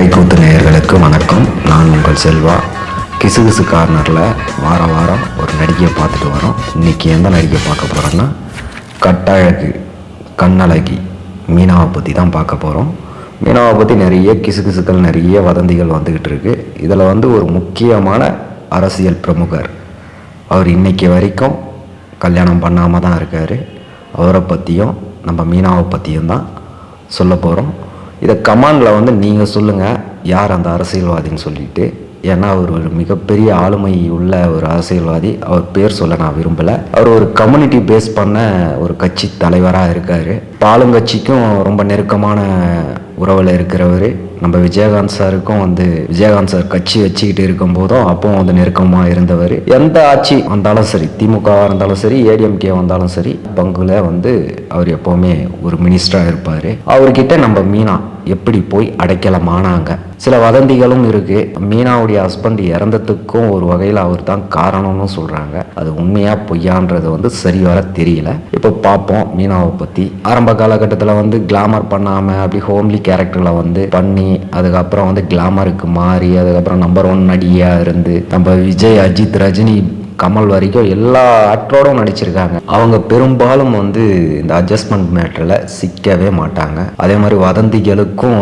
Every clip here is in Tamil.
கைக்கூத்து நேயர்களுக்கு வணக்கம். நான் உங்கள் செல்வா. கிசுகிசு கார்னரில் வாரம் ஒரு நடிகையை பார்த்துட்டு வரோம். இன்றைக்கி எந்த நடிகை பார்க்க போகிறோன்னா, கட்டழகு கண்ணழகி மீனாவை பற்றி தான் பார்க்க போகிறோம். மீனாவை பற்றி நிறைய கிசுகிசுக்கள், நிறைய வதந்திகள் வந்துக்கிட்டு இருக்குது. இதில் ஒரு முக்கியமான அரசியல் பிரமுகர், அவர் இன்றைக்கி வரைக்கும் கல்யாணம் பண்ணாமல் தான் இருக்கார். அவரை பற்றியும் நம்ம மீனாவை பற்றியும் தான் சொல்ல போகிறோம். இதை கமெண்டில் நீங்கள் சொல்லுங்கள், யார் அந்த அரசியல்வாதின்னு சொல்லிட்டு. ஏன்னா அவர் ஒரு மிகப்பெரிய ஆளுமை உள்ள ஒரு அரசியல்வாதி. அவர் பேர் சொல்ல நான் விரும்பலை. அவர் ஒரு கம்யூனிட்டி பேஸ் பண்ண ஒரு கட்சி தலைவராக இருக்கார். ஆளுங்கட்சிக்கும் ரொம்ப நெருக்கமான உறவில் இருக்கிறவர். நம்ம விஜயகாந்த் சாருக்கும் விஜயகாந்த் சார் கட்சி வச்சுக்கிட்டு இருக்கும் போதும் அப்பவும் நெருக்கமாக இருந்தவர். எந்த ஆட்சி வந்தாலும் சரி, திமுகவாக இருந்தாலும் சரி, ஏடிஎம்கே வந்தாலும் சரி, பங்குல அவர் எப்போவுமே ஒரு மினிஸ்டராக இருப்பார். அவர்கிட்ட நம்ம மீனா எப்படி போய் அடைக்கலமானாங்க. சில வதந்திகளும் இருக்கு. மீனாவுடைய ஹஸ்பண்ட் இறந்ததுக்கும் ஒரு வகையில் அவர் தான் காரணம்னு சொல்றாங்க. அது உண்மையா பொய்யான்றது சரிவர தெரியல. இப்போ பார்ப்போம் மீனாவை பத்தி. ஆரம்ப காலகட்டத்தில் கிளாமர் பண்ணாம அப்படி ஹோம்லி கேரக்டர்ல பண்ணி, அதுக்கப்புறம் கிளாமருக்கு மாறி, அதுக்கப்புறம் நம்பர் 1 நடிகையா இருந்து நம்ம விஜய், அஜித், ரஜினி, கமல் வரைக்கும் எல்லா ஆக்டரோடும் நடிச்சிருக்காங்க. அவங்க பெரும்பாலும் இந்த அட்ஜஸ்ட்மெண்ட் மேட்டரில் சிக்கவே மாட்டாங்க. அதே மாதிரி வதந்திகளுக்கும்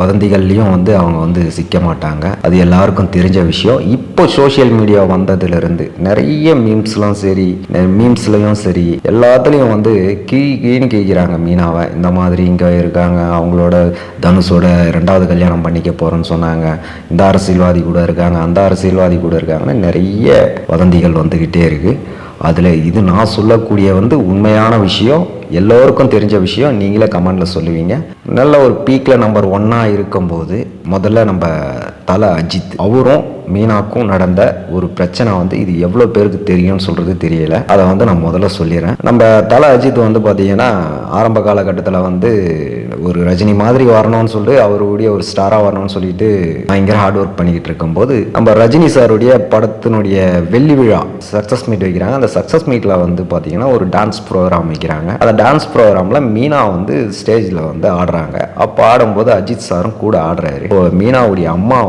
வதந்திகள்லையும் அவங்க சிக்க மாட்டாங்க. அது எல்லாருக்கும் தெரிஞ்ச விஷயம். இப்போ சோஷியல் மீடியா வந்ததுலேருந்து நிறைய மீம்ஸ்லையும் சரி எல்லாத்துலேயும் கீழ்னு கேட்குறாங்க மீனாவை. இந்த மாதிரி இங்கே இருக்காங்க, அவங்களோட தனுஷோட 2வது கல்யாணம் பண்ணிக்க போகிறேன்னு சொன்னாங்க, இந்த அரசியல்வாதி கூட இருக்காங்க, அந்த அரசியல்வாதி கூட இருக்காங்கன்னு நிறைய வதந்திகள் வந்துக்கிட்டே இருக்கு. அதில் இது நான் சொல்லக்கூடிய உண்மையான விஷயம், எல்லோருக்கும் தெரிஞ்ச விஷயம். நீங்களே கமெண்டில் சொல்லுவீங்க. நல்ல ஒரு பீக்கில் நம்பர் 1 இருக்கும்போது முதல்ல நம்ம தலை அஜித், அவரும் மீனாக்கும் நடந்த ஒரு பிரச்சனை இது எவ்வளோ பேருக்கு தெரியும்னு சொல்கிறது தெரியல. அதை நான் முதல்ல சொல்லிடுறேன். நம்ம தலை அஜித் பார்த்தீங்கன்னா ஆரம்ப காலகட்டத்தில் ஒரு ரஜினி மாதிரி வரணும்னு சொல்லிட்டு, அவருடைய ஒரு ஸ்டாராக வரணும்னு சொல்லிட்டு பயங்கர ஹார்ட் ஒர்க் பண்ணிக்கிட்டு இருக்கும்போது, நம்ம ரஜினி சாருடைய படத்தினுடைய வெள்ளி விழா சக்ஸஸ் மீட் வைக்கிறாங்க. அந்த சக்ஸஸ் மீட்டில் பார்த்தீங்கன்னா ஒரு டான்ஸ் ப்ரோக்ராம் வைக்கிறாங்க. அந்த டான்ஸ் ப்ரோக்ராமில் மீனா ஸ்டேஜில் ஆடுறாங்க. அப்போ ஆடும்போது அஜித் சாரும் கூட ஆடுறாரு. இப்போ மீனாவுடைய அம்மா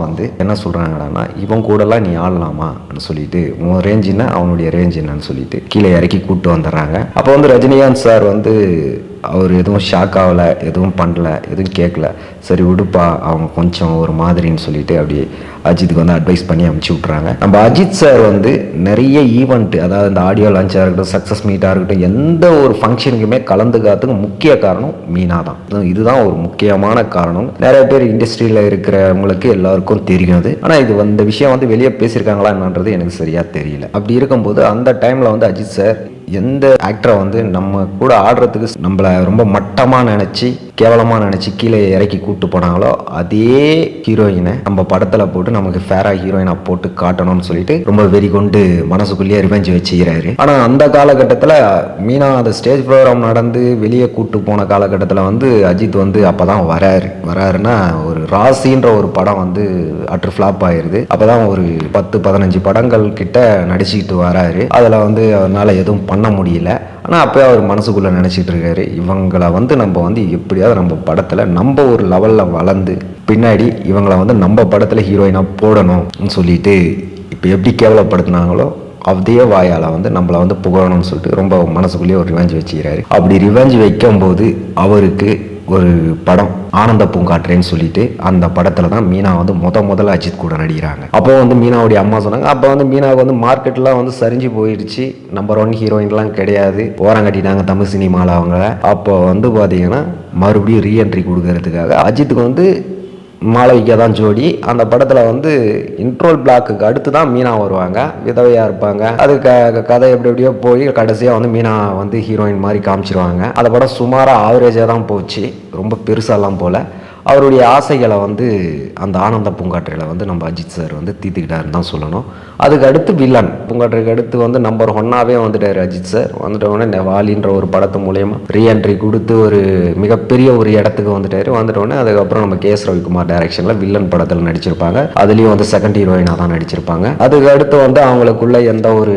என்ன சொல்கிறாங்கன்னா, இவன் கூடலாம் நீ ஆடலாமான்னு சொல்லிட்டு, உன் ரேஞ்ச் என்ன, அவனுடைய ரேஞ்ச் என்னன்னு சொல்லிட்டு கீழே இறக்கி கூப்பிட்டு வந்துடுறாங்க. அப்போ ரஜினிகாந்த் சார் அவர் எதுவும் ஷாக் ஆகலை, எதுவும் பண்ணல, எதுவும் கேட்கல. சரி விடுப்பா, அவங்க கொஞ்சம் ஒரு மாதிரின்னு சொல்லிட்டு அப்படியே அஜித்துக்கு அட்வைஸ் பண்ணி அனுப்பிச்சி விட்றாங்க. நம்ம அஜித் சார் நிறைய ஈவெண்ட், அதாவது இந்த ஆடியோ லான்ச்சாக இருக்கட்டும், சக்ஸஸ் மீட்டாக இருக்கட்டும், எந்த ஒரு ஃபங்க்ஷனுக்குமே கலந்துக்காததுக்கு முக்கிய காரணம் மீனா தான். இதுதான் ஒரு முக்கியமான காரணம். நிறைய பேர் இண்டஸ்ட்ரியில் இருக்கிறவங்களுக்கு எல்லாருக்கும் தெரியும் அது. ஆனால் இது இந்த விஷயம் வெளியே பேசியிருக்காங்களா என்னன்றது எனக்கு சரியாக தெரியல. அப்படி இருக்கும்போது அந்த டைமில் அஜித் சார் எந்த ஆக்டரை நம்ம கூட ஆடுறதுக்கு நம்மளை ரொம்ப மட்டமாக நினச்சி, கேவலமாக நினச்சி கீழே இறக்கி கூப்பிட்டு போனாங்களோ, அதே ஹீரோயினை நம்ம படத்தில் போட்டு நமக்கு ஃபேராக ஹீரோயினாக போட்டு காட்டணும்னு சொல்லிட்டு ரொம்ப வெறி கொண்டு மனசுக்குள்ளேயே ரிவெஞ்ச் வச்சுக்கிறாரு. ஆனால் அந்த காலகட்டத்தில் மீனா அந்த ஸ்டேஜ் ப்ரோக்ராம் நடந்து வெளியே கூப்பிட்டு போன காலகட்டத்தில் அஜித் அப்போ தான் வராருன்னா ஒரு ராசின்ற ஒரு படம் அட்ரு ஃப்ளாப் ஆயிடுது. அப்போ தான் ஒரு 10-15 படங்கள் கிட்ட நடிச்சுக்கிட்டு வராரு. அதில் அவரால் எதுவும் பண்ண முடியல. ஆனால் அப்போ அவர் மனசுக்குள்ளே நினச்சிட்டு இருக்காரு, இவங்களை நம்ம எப்படியாவது நம்ம படத்தில் நம்ம ஒரு லெவலில் வளர்ந்து பின்னாடி இவங்களை நம்ம படத்தில் ஹீரோயினாக போடணும்னு சொல்லிட்டு, இப்போ எப்படி கேவலப்படுத்தினாங்களோ அதே வாயால் நம்மளை புகழணும்னு சொல்லிட்டு ரொம்ப மனசுக்குள்ளேயே ஒரு ரிவெஞ்ச் வச்சுக்கிறாரு. அப்படி ரிவெஞ்ச் வைக்கும்போது அவருக்கு ஒரு படம் ஆனந்த பூங்காற்றேன்னு சொல்லிட்டு, அந்த படத்தில் தான் மீனா முதல்ல அஜித் கூட நடிக்கிறாங்க. அப்போ மீனாவுடைய அம்மா சொன்னாங்க, அப்போ மீனாவுக்கு மார்க்கெட்லாம் சரிஞ்சு போயிடுச்சு, நம்பர் 1 ஹீரோயின்லாம் கிடையாது, ஓரம் கட்டிட்டாங்க தமிழ் சினிமாவில் அவங்கள. அப்போ பார்த்தீங்கன்னா மறுபடியும் ரீஎன்ட்ரி கொடுக்கறதுக்காக அஜித்துக்கு மாளவிகா தான் ஜோடி. அந்த படத்தில் இன்ட்ரோல் பிளாக்குக்கு அடுத்து தான் மீனா வருவாங்க, விதவையாக இருப்பாங்க. அது கதை எப்படியோ போய் கடைசியாக மீனா ஹீரோயின் மாதிரி காமிச்சிருவாங்க. அந்த படம் சுமாராக ஆவரேஜாக தான் போச்சு, ரொம்ப பெருசாலாம் போல். அவருடைய ஆசைகளை அந்த ஆனந்த பூங்காற்றையில் நம்ம அஜித் சார் தீர்த்துக்கிட்டாருன்னு தான் சொல்லணும். அதுக்கு அடுத்து வில்லன் பூங்காற்றுக்கு அடுத்து நம்பர் 1ஆவே வந்துட்டார் அஜித் சார். உடனே வாலின்ற ஒரு படத்து மூலயமா ரீஎன்ட்ரி கொடுத்து ஒரு மிகப்பெரிய ஒரு இடத்துக்கு வந்துட்டோடனே அதுக்கப்புறம் நம்ம கே.எஸ். ரவிக்குமார் டைரக்ஷனில் வில்லன் படத்தில் நடிச்சிருப்பாங்க. அதுலேயும் செகண்ட் ஹீரோயினாக தான் நடிச்சிருப்பாங்க. அதுக்கு அடுத்து அவங்களுக்குள்ள எந்த ஒரு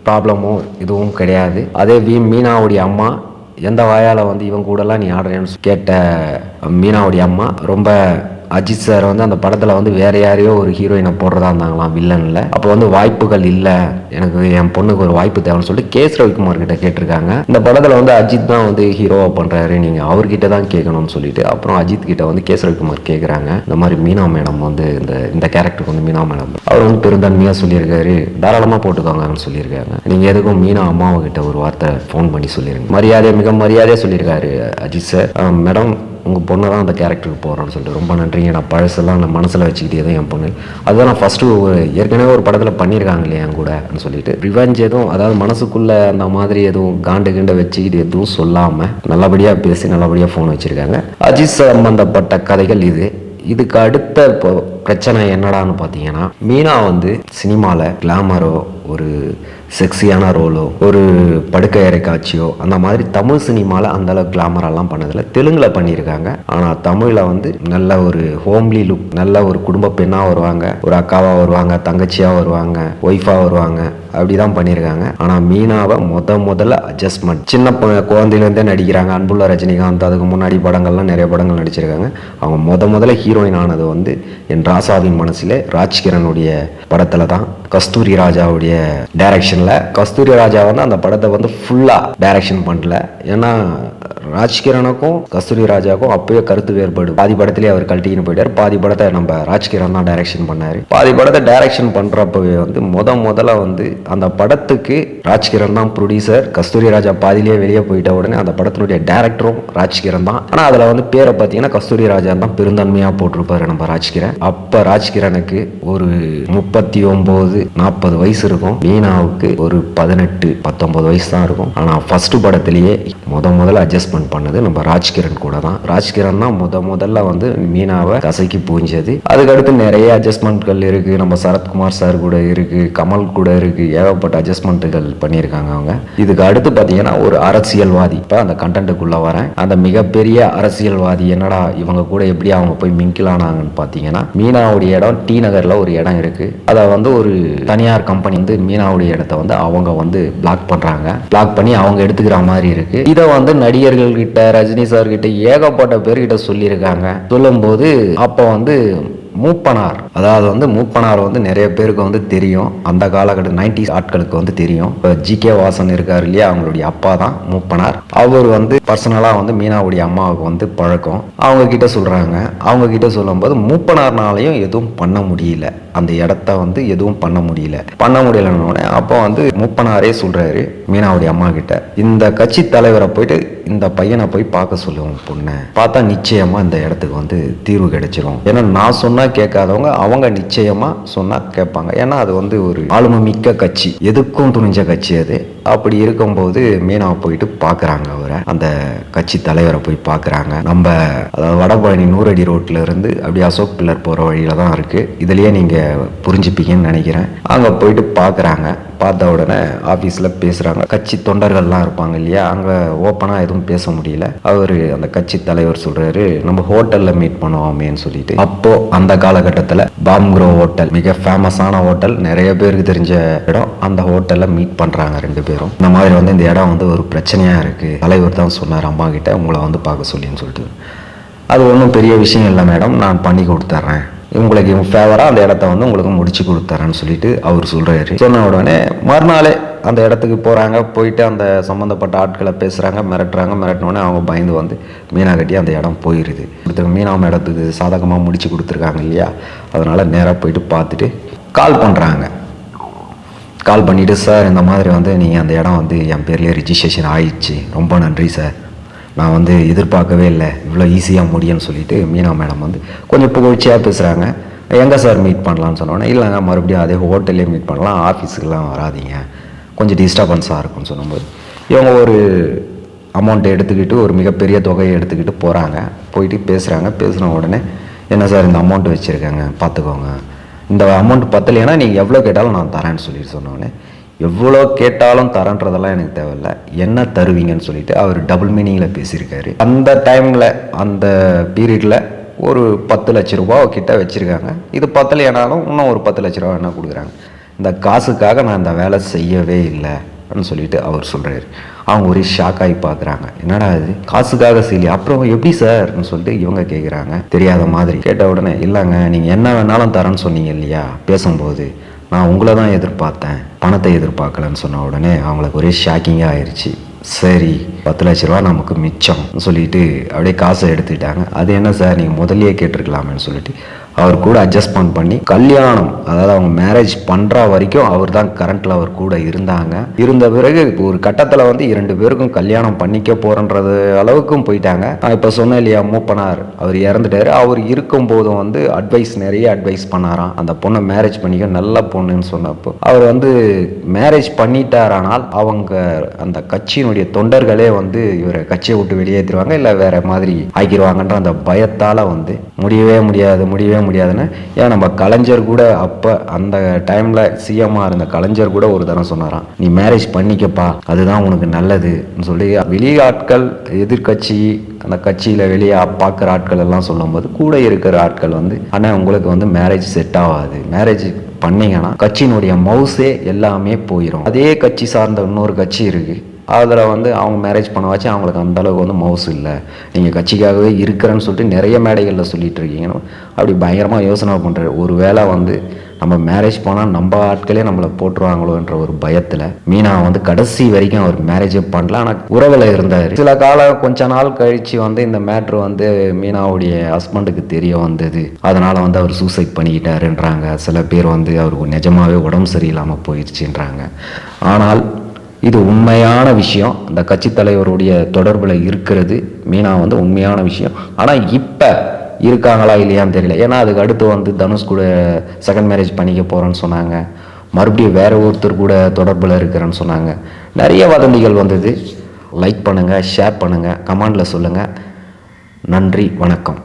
ப்ராப்ளமும் இதுவும் கிடையாது. அதே மீனாவுடைய அம்மா எந்த வாயால் இவங்க கூடலாம் நீ ஆடுறேன்னு கேட்ட மீனாவுடைய அம்மா ரொம்ப அஜித் சார் வந்து அந்த படத்தில் வந்து வேற யாரையோ ஒரு ஹீரோயினை போடுறதா இருந்தாங்களாம் வில்லனில். அப்போ வந்து வாய்ப்புகள் இல்லை, எனக்கு என் பொண்ணுக்கு ஒரு வாய்ப்பு தேவைன்னு சொல்லிட்டு கேஸ் ரவிக்குமார் கிட்ட கேட்டிருக்காங்க. இந்த படத்தில் வந்து அஜித் தான் வந்து ஹீரோவாக பண்ணுறாரு, நீங்கள் அவர்கிட்ட தான் கேட்கணும்னு சொல்லிட்டு அப்புறம் அஜித் கிட்ட வந்து கேஸ் ரவிக்குமார் கேட்குறாங்க. இந்த மாதிரி மீனா மேடம் வந்து இந்த கேரக்டருக்கு வந்து மீனா மேடம் அவர் வந்து பெருந்தன்மையாக சொல்லியிருக்காரு, தாராளமாக போட்டுக்கோங்கன்னு சொல்லியிருக்காங்க. நீங்கள் எதுக்கும் மீனா அம்மாவை கிட்ட ஒரு வார்த்தை ஃபோன் பண்ணி சொல்லிடுங்க, மிக மரியாதையாக சொல்லியிருக்காரு அஜித் சார். மேடம் உங்கள் பொண்ணை தான் அந்த கேரக்டருக்கு போகிறோன்னு சொல்லிட்டு ரொம்ப நன்றிங்க, நான் பழசெல்லாம் நான் மனசில் வச்சுக்கிட்டே தான் என் பொண்ணு, அதுதான் நான் ஃபஸ்ட்டு ஏற்கனவே ஒரு படத்தில் பண்ணியிருக்காங்க இல்லையா என் கூட சொல்லிட்டு ரிவெஞ்ச் எதுவும், அதாவது மனசுக்குள்ளே அந்த மாதிரி எதுவும் காண்டு வச்சுக்கிட்டு எதுவும் சொல்லாமல் நல்லபடியாக பேசி நல்லபடியாக ஃபோன் வச்சுருக்காங்க. அஜித் சம்பந்தப்பட்ட கதைகள் இதுக்கு அடுத்த இப்போ பிரச்சனை என்னடான்னு பார்த்தீங்கன்னா, மீனா வந்து சினிமாவில் கிளாமரோ ஒரு செக்ஸியான ரோலோ ஒரு படுக்கை அறை காட்சியோ அந்த மாதிரி தமிழ் சினிமாவில் அந்தளவு கிளாமரெல்லாம் பண்ணதில்லை. தெலுங்கில் பண்ணியிருக்காங்க. ஆனால் தமிழில் வந்து நல்ல ஒரு ஹோம்லி லுக், நல்ல ஒரு குடும்ப பெண்ணாக வருவாங்க, ஒரு அக்காவாக வருவாங்க, தங்கச்சியாக வருவாங்க, ஒய்ஃபாக வருவாங்க, அப்படி தான் பண்ணியிருக்காங்க. ஆனால் மீனாவை முதல்ல அட்ஜஸ்ட்மெண்ட், சின்ன குழந்தையிலேருந்தே நடிக்கிறாங்க. அன்புள்ள ரஜினிகாந்த், அதுக்கு முன்னாடி படங்கள்லாம் நிறைய படங்கள் நடிச்சிருக்காங்க. அவங்க முதல்ல ஹீரோயின் ஆனது வந்து என் ராசாவின் மனசிலே ராஜ்கிரனுடைய படத்தில் தான், கஸ்தூரி ராஜாவுடைய டைரக்ஷனில். கஸ்தூரி ராஜா வந்து அந்த படத்தை வந்து ஃபுல்லாக டைரக்ஷன் பண்ணல. ஏன்னா ராஜ்கிரனுக்கும் கஸ்தூரி ராஜாவுக்கும் அப்பயே கருத்து வேறுபாடு. பாதி படத்திலே அவர் கழட்டின்னு போயிட்டார், பாதி படத்தை நம்ம ராஜ்கிரண் தான் டைரக்ஷன் பண்ணார். பாதி படத்தை டைரக்ஷன் பண்ணுறப்பவே வந்து முதல்ல வந்து அந்த படத்துக்கு ராஜ்கிரண் தான் ப்ரொடியூசர். கஸ்தூரி ராஜா பாதிலேயே வெளியே போயிட்ட உடனே அந்த படத்தினுடைய டைரக்டரும் ராஜ்கிரண் தான். ஆனால் அதில் வந்து பேரை பார்த்தீங்கன்னா கஸ்தூரி ராஜா தான் பெருந்தன்மையாக போட்டிருப்பாரு நம்ம ராஜ்கிரண். அப்போ ராஜ்கிரனுக்கு ஒரு 39-40 வயசு இருக்கும், மீனாவுக்கு ஒரு 18-19 வயசு தான் இருக்கும். ஆனால் ஃபர்ஸ்ட் படத்திலேயே முதல்ல அட்ஜஸ்ட்மெண்ட் பண்ணது நம்ம ராஜ்கிரண் கூட தான். ராஜ்கிரண் தான் முதல்ல வந்து மீனாவை கசைக்கு பூஞ்சது. அதுக்கடுத்து நிறைய அட்ஜஸ்ட்மெண்ட்கள் இருக்கு, நம்ம சரத்குமார் சார் கூட இருக்கு, கமல் கூட இருக்கு, ஏகப்பட்ட அட்ஜஸ்ட்மெண்ட்டுகள் பண்ணியிருக்காங்க அவங்க. இதுக்கு அடுத்து பார்த்தீங்கன்னா ஒரு அரசியல்வாதி, இப்போ அந்த கண்டென்ட்டுக்குள்ள வரேன். அந்த மிகப்பெரிய அரசியல்வாதி என்னடா இவங்க கூட எப்படி அவங்க போய் மிங்கிள் ஆனாங்கன்னு பார்த்தீங்கன்னா, மீனாவுடைய இடம் டி நகரில் ஒரு இடம் இருக்கு. அதை வந்து ஒரு தனியார் கம்பெனி வந்து மீனாவுடைய இடத்த வந்து அவங்க வந்து பிளாக் பண்ணி அவங்க எடுத்துக்கிற மாதிரி இருக்கு. இதை வந்து நடிகர்கள் கிட்ட, ரஜினி சார் கிட்ட, ஏகப்பட்ட பேர்கிட்ட சொல்லியிருக்காங்க. சொல்லும்போது அப்போ வந்து மூப்பனார், அதாவது வந்து மூப்பனார் வந்து நிறைய பேருக்கு வந்து தெரியும், அந்த காலகட்ட 90s ஆட்களுக்கு வந்து தெரியும். இப்போ ஜி.கே. வாசன் இருக்கார் இல்லையா, அவங்களுடைய அப்பா தான் மூப்பனார். அவர் வந்து பர்சனலாக வந்து மீனாவுடைய அம்மாவுக்கு வந்து பழக்கம். அவங்க கிட்ட சொல்கிறாங்க. அவங்க கிட்ட சொல்லும்போது மூப்பனார்னாலையும் எதுவும் பண்ண முடியல, அந்த இடத்த வந்து எதுவும் பண்ண முடியலன்னு அப்போ வந்து மூப்பனாரே சொல்கிறாரு மீனாவுடைய அம்மா கிட்ட, இந்த கட்சி தலைவரை போயிட்டு இந்த பையனை போய் பார்க்க சொல்லுவோம், பொண்ணை பார்த்தா நிச்சயமாக இந்த இடத்துக்கு வந்து தீர்வு கிடைச்சிரும். ஏன்னா நான் சொன்னால் கேட்காதவங்க அவங்க நிச்சயமாக சொன்னால் கேட்பாங்க. ஏன்னா அது வந்து ஒரு ஆளுமை மிக்க கட்சி, எதுக்கும் துணிஞ்ச கட்சி அது. அப்படி இருக்கும்போது மீனாவை போயிட்டு பார்க்குறாங்க, அவரை அந்த கட்சி தலைவரை போய் பார்க்குறாங்க. நம்ம அதாவது வடபழனி 100 அடி ரோட்டில் இருந்து அப்படியே அசோக் பில்லர் போகிற வழியில் தான் இருக்குது. இதுலேயே நீங்கள் புரிஞ்சுப்பீங்கன்னு நினைக்கிறேன். அங்கே போயிட்டு பார்க்குறாங்க. பார்த்த உடனே ஆஃபீஸில் பேசுகிறாங்க. கட்சி தொண்டர்கள்லாம் இருப்பாங்க இல்லையா, அங்கே ஓப்பனாக எதுவும் பேச முடியல. அவர் அந்த கட்சி தலைவர் சொல்கிறாரு, நம்ம ஹோட்டலில் மீட் பண்ணுவோமேன்னு சொல்லிட்டு. அப்போது அந்த காலகட்டத்தில் பாம்க்ரோ ஹோட்டல் மிக ஃபேமஸான ஹோட்டல், நிறைய பேருக்கு தெரிஞ்ச இடம். அந்த ஹோட்டலில் மீட் பண்ணுறாங்க 2 பேரும். இந்த மாதிரி வந்து இந்த இடம் வந்து ஒரு பிரச்சனையாக இருக்குது, தலைவர் தான் சொன்னார் அம்மா கிட்ட உங்களை வந்து பார்க்க சொல்லின்னு சொல்லிட்டு. அது ஒன்றும் பெரிய விஷயம் இல்லை மேடம், நான் பண்ணி கொடுத்துட்றேன், உங்களுக்கு ஃபேவராக அந்த இடத்த வந்து உங்களுக்கு முடிச்சு கொடுத்துறேன்னு சொல்லிட்டு அவர் சொல்கிறாரு. சொன்ன உடனே மறுநாளே அந்த இடத்துக்கு போகிறாங்க. போயிட்டு அந்த சம்மந்தப்பட்ட ஆட்களை பேசுகிறாங்க, மிரட்டினோடனே அவங்க பயந்து வந்து மீனா கட்டி அந்த இடம் போயிடுது. மீனா இடத்துக்கு சாதகமாக முடிச்சு கொடுத்துருக்காங்க இல்லையா, அதனால் நேராக போயிட்டு பார்த்துட்டு கால் பண்ணுறாங்க. கால் பண்ணிவிட்டு, சார் இந்த மாதிரி வந்து நீங்கள் அந்த இடம் வந்து என் பேர்லேயே ரிஜிஸ்ட்ரேஷன் ஆயிடுச்சு, ரொம்ப நன்றி சார், நான் வந்து எதிர்பார்க்கவே இல்லை இவ்வளோ ஈஸியாக முடியும்னு சொல்லிட்டு மீனா மேடம் வந்து கொஞ்சம் புகழ்ச்சியாக பேசுகிறாங்க. எங்கே சார் மீட் பண்ணலான்னு சொன்னோன்னே, இல்லைங்க மறுபடியும் அதே ஹோட்டல்லே மீட் பண்ணலாம், ஆஃபீஸுக்கெலாம் வராதிங்க, கொஞ்சம் டிஸ்டர்பன்ஸாக இருக்கும்னு சொல்லும்போது இவங்க ஒரு அமௌண்ட்டை எடுத்துக்கிட்டு, ஒரு மிகப்பெரிய தொகையை எடுத்துக்கிட்டு போகிறாங்க. போயிட்டு பேசுகிறாங்க. பேசின உடனே, என்ன சார் இந்த அமௌண்ட்டு வச்சுருக்கேங்க பார்த்துக்கோங்க, இந்த அமௌண்ட் பத்தலைன்னா நீங்கள் எவ்வளோ கேட்டாலும் நான் தரேன்னு சொல்லிட்டு சொன்னோடனே, எவ்வளோ கேட்டாலும் தரன்றதெல்லாம் எனக்கு தேவையில்லை, என்ன தருவீங்கன்னு சொல்லிட்டு அவர் டபுள் மீனிங்கில் பேசியிருக்காரு. அந்த டைமில் அந்த பீரியடில் ஒரு 10 லட்ச ரூபா கிட்ட வச்சுருக்காங்க. இது பத்தலைனாலும் இன்னும் ஒரு 10 லட்ச ரூபா என்ன கொடுக்குறாங்க. இந்த காசுக்காக நான் இந்த வேலை செய்யவே இல்லை அப்படின்னு சொல்லிட்டு அவர் சொல்கிறாரு. அவங்க ஒரே ஷாக் ஆகி பார்க்குறாங்க. என்னடா இது காசுக்காக செய்யலையா, அப்புறம் எப்படி சார்னு சொல்லிட்டு இவங்க கேட்குறாங்க தெரியாத மாதிரி. கேட்ட உடனே இல்லைங்க, நீங்கள் என்ன வேணாலும் தரேன்னு சொன்னீங்க இல்லையா பேசும்போது, நான் உங்களை தான் எதிர்பார்த்தேன், பணத்தை எதிர்பார்க்கலன்னு சொன்ன உடனே அவங்களுக்கு ஒரே ஷாக்கிங்காக ஆயிடுச்சு. சரி 10 லட்ச ரூபா நமக்கு மிச்சம் சொல்லிட்டு அப்படியே காசை எடுத்துக்கிட்டாங்க. அது என்ன சார் நீங்கள் முதல்லயே கேட்டிருக்கலாமேன்னு சொல்லிட்டு அவர் கூட அட்ஜஸ்ட்மெண்ட் பண்ணி கல்யாணம், அதாவது அவங்க மேரேஜ் பண்ணுற வரைக்கும் அவர் தான் கரண்ட்டில் அவர் கூட இருந்தாங்க. இருந்த பிறகு ஒரு கட்டத்தில் வந்து 2 பேருக்கும் கல்யாணம் பண்ணிக்க போகிறன்றது அளவுக்கும் போயிட்டாங்க. நான் இப்போ சொன்னேன் இல்லையா, மூப்பனார் அவர் இறந்துட்டார். அவர் இருக்கும்போதும் வந்து நிறைய அட்வைஸ் பண்ணாராம். அந்த பொண்ணை மேரேஜ் பண்ணிக்க, நல்ல பொண்ணுன்னு சொன்னப்போ அவர் வந்து மேரேஜ் பண்ணிட்டாரானால் அவங்க அந்த கட்சியினுடைய தொண்டர்களே வந்து இவரை கட்சியை விட்டு வெளியேற்றிடுவாங்க, இல்லை வேற மாதிரி ஆக்கிடுவாங்கன்ற அந்த பயத்தால் வந்து முடியவே முடியாதுன்னு. ஏன் நம்ம கலைஞர் கூட அப்போ அந்த டைமில் சிஎம்மாக இருந்த கலைஞர் கூட ஒரு தரம் சொன்னாராம், நீ மேரேஜ் பண்ணிக்கப்பா, அதுதான் உனக்கு நல்லதுன்னு சொல்லி. வெளியாட்கள் எதிர்கட்சி அந்த கட்சியில் வெளியே பார்க்குற ஆட்கள் எல்லாம் சொல்லும்போது கூட இருக்கிற ஆட்கள் வந்து, ஆனால் உங்களுக்கு வந்து மேரேஜ் செட் ஆகாது, மேரேஜ் பண்ணீங்கன்னா கட்சியினுடைய மவுஸே எல்லாமே போயிடும். அதே கட்சி சார்ந்த இன்னொரு கட்சி இருக்குது, அதில் வந்து அவங்க மேரேஜ் பண்ண வச்சு அவங்களுக்கு அந்தளவுக்கு வந்து மவுஸ் இல்லை, நீங்கள் கட்சிக்காகவே இருக்கிறேன்னு சொல்லிட்டு நிறைய மேடைகளில் சொல்லிட்டு இருக்கீங்க. அப்படி பயங்கரமாக யோசனை பண்ணுறாரு. ஒரு வேளை வந்து நம்ம மேரேஜ் போனால் நம்ம ஆட்களே நம்மளை போட்டுருவாங்களோன்ற ஒரு பயத்தில் மீனா வந்து கடைசி வரைக்கும் அவர் மேரேஜே பண்ணல, ஆனால் உறவில் இருந்தார். சில கொஞ்ச நாள் கழித்து வந்து இந்த மேட்ரு வந்து மீனாவுடைய ஹஸ்பண்டுக்கு தெரிய வந்தது. அதனால் வந்து அவர் சூசைட் பண்ணிக்கிட்டாருன்றாங்க. சில பேர் வந்து அவருக்கு நிஜமாகவே உடம்பு சரியில்லாமல் போயிடுச்சுன்றாங்க. ஆனால் இது உண்மையான விஷயம். அந்த கட்சி தலைவருடைய தொடர்பில் இருக்கிறது மீனா வந்து உண்மையான விஷயம். ஆனால் இப்போ இருக்காங்களா இல்லையான்னு தெரியல. ஏன்னா அதுக்கு அடுத்து வந்து தனுஷ் கூட செகண்ட் மேரேஜ் பண்ணிக்க போகிறேன்னு சொன்னாங்க. மறுபடியும் வேற ஒருத்தர் கூட தொடர்பில் இருக்கிறேன்னு சொன்னாங்க. நிறைய வதந்திகள் வந்தது. லைக் பண்ணுங்கள், ஷேர் பண்ணுங்கள், கமெண்டில் சொல்லுங்கள். நன்றி, வணக்கம்.